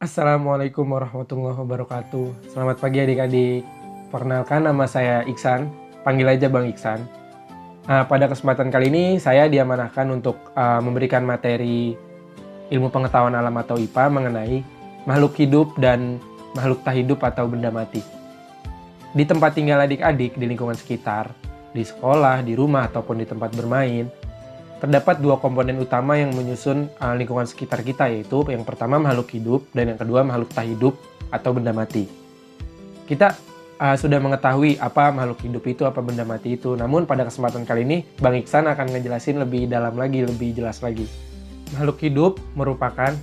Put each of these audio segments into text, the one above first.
Assalamualaikum warahmatullahi wabarakatuh. Selamat pagi adik-adik. Perkenalkan, nama saya Iksan, panggil aja Bang Iksan. Pada kesempatan kali ini saya diamanahkan untuk memberikan materi ilmu pengetahuan alam atau IPA mengenai makhluk hidup dan makhluk tak hidup atau benda mati. Di tempat tinggal adik-adik di lingkungan sekitar, di sekolah, di rumah, ataupun di tempat bermain, terdapat dua komponen utama yang menyusun lingkungan sekitar kita, yaitu yang pertama makhluk hidup dan yang kedua makhluk tak hidup atau benda mati. Kita sudah mengetahui apa makhluk hidup itu, apa benda mati itu. Namun pada kesempatan kali ini Bang Iksan akan ngejelasin lebih dalam lagi, lebih jelas lagi. Makhluk hidup merupakan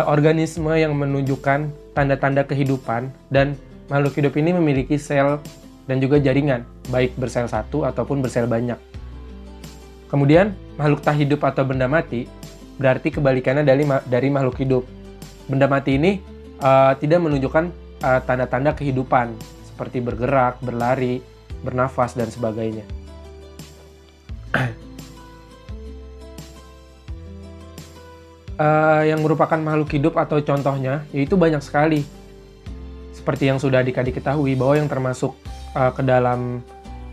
organisme yang menunjukkan tanda-tanda kehidupan, dan makhluk hidup ini memiliki sel dan juga jaringan, baik bersel satu ataupun bersel banyak. Kemudian, makhluk tak hidup atau benda mati berarti kebalikannya dari makhluk hidup. Benda mati ini tidak menunjukkan tanda-tanda kehidupan, seperti bergerak, berlari, bernafas, dan sebagainya. Yang merupakan makhluk hidup atau contohnya, yaitu banyak sekali. Seperti yang sudah adik-adik ketahui, bahwa yang termasuk ke dalam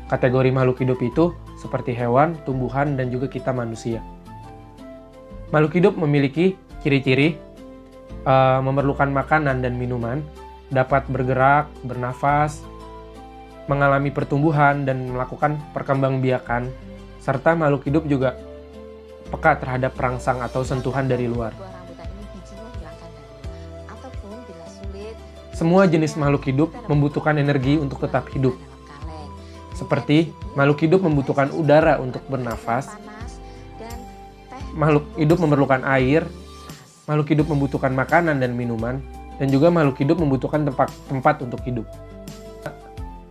kategori makhluk hidup itu seperti hewan, tumbuhan, dan juga kita manusia. Makhluk hidup memiliki ciri-ciri memerlukan makanan dan minuman, dapat bergerak, bernafas, mengalami pertumbuhan, dan melakukan perkembangbiakan, serta makhluk hidup juga peka terhadap perangsang atau sentuhan dari luar. Semua jenis makhluk hidup membutuhkan energi untuk tetap hidup. Seperti makhluk hidup membutuhkan udara untuk bernafas, makhluk hidup memerlukan air, makhluk hidup membutuhkan makanan dan minuman, dan juga makhluk hidup membutuhkan tempat untuk hidup.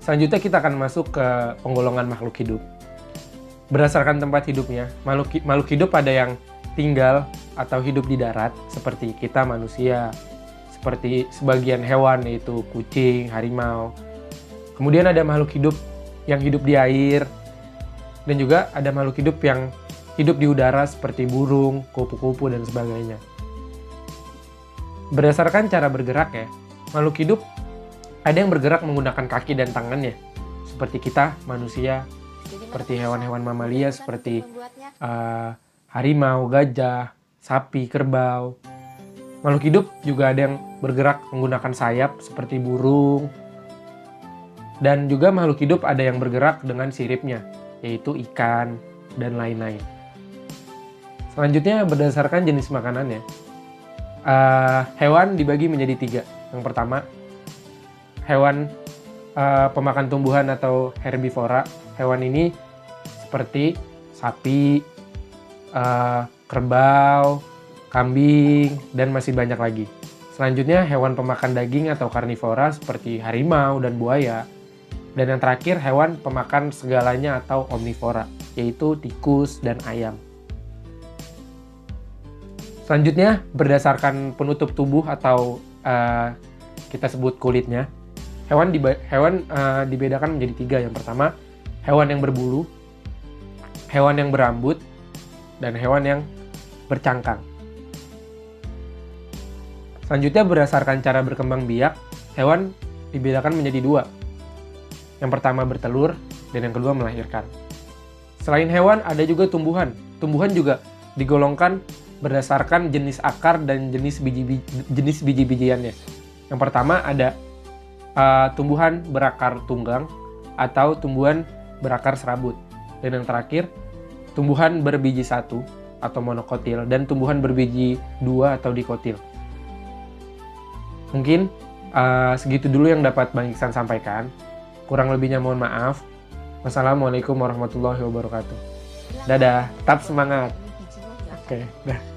Selanjutnya kita akan masuk ke penggolongan makhluk hidup. Berdasarkan tempat hidupnya, makhluk hidup ada yang tinggal atau hidup di darat, seperti kita manusia, seperti sebagian hewan yaitu kucing, harimau. Kemudian ada makhluk hidup yang hidup di air, dan juga ada makhluk hidup yang hidup di udara seperti burung, kupu-kupu, dan sebagainya. Berdasarkan cara bergerak ya, makhluk hidup ada yang bergerak menggunakan kaki dan tangannya, seperti kita manusia, seperti hewan-hewan mamalia seperti harimau, gajah, sapi, kerbau. Makhluk hidup juga ada yang bergerak menggunakan sayap seperti burung. Dan juga makhluk hidup ada yang bergerak dengan siripnya, yaitu ikan dan lain-lain. Selanjutnya berdasarkan jenis makanannya. Hewan dibagi menjadi 3. Yang pertama, hewan pemakan tumbuhan atau herbivora. Hewan ini seperti sapi, kerbau, kambing, dan masih banyak lagi. Selanjutnya hewan pemakan daging atau karnivora seperti harimau dan buaya. Dan yang terakhir, hewan pemakan segalanya atau omnivora, yaitu tikus dan ayam. Selanjutnya, berdasarkan penutup tubuh atau kita sebut kulitnya, hewan dibedakan menjadi 3. Yang pertama, hewan yang berbulu, hewan yang berambut, dan hewan yang bercangkang. Selanjutnya, berdasarkan cara berkembang biak, hewan dibedakan menjadi 2. Yang pertama bertelur, dan yang kedua melahirkan. Selain hewan, ada juga tumbuhan. Tumbuhan juga digolongkan berdasarkan jenis akar dan jenis biji-bijiannya. Yang pertama ada tumbuhan berakar tunggang atau tumbuhan berakar serabut. Dan yang terakhir, tumbuhan berbiji 1 atau monokotil, dan tumbuhan berbiji 2 atau dikotil. Mungkin segitu dulu yang dapat Bang Iksan sampaikan. Kurang lebihnya mohon maaf. Wassalamualaikum warahmatullahi wabarakatuh. Dadah, tetap semangat. Oke, dah.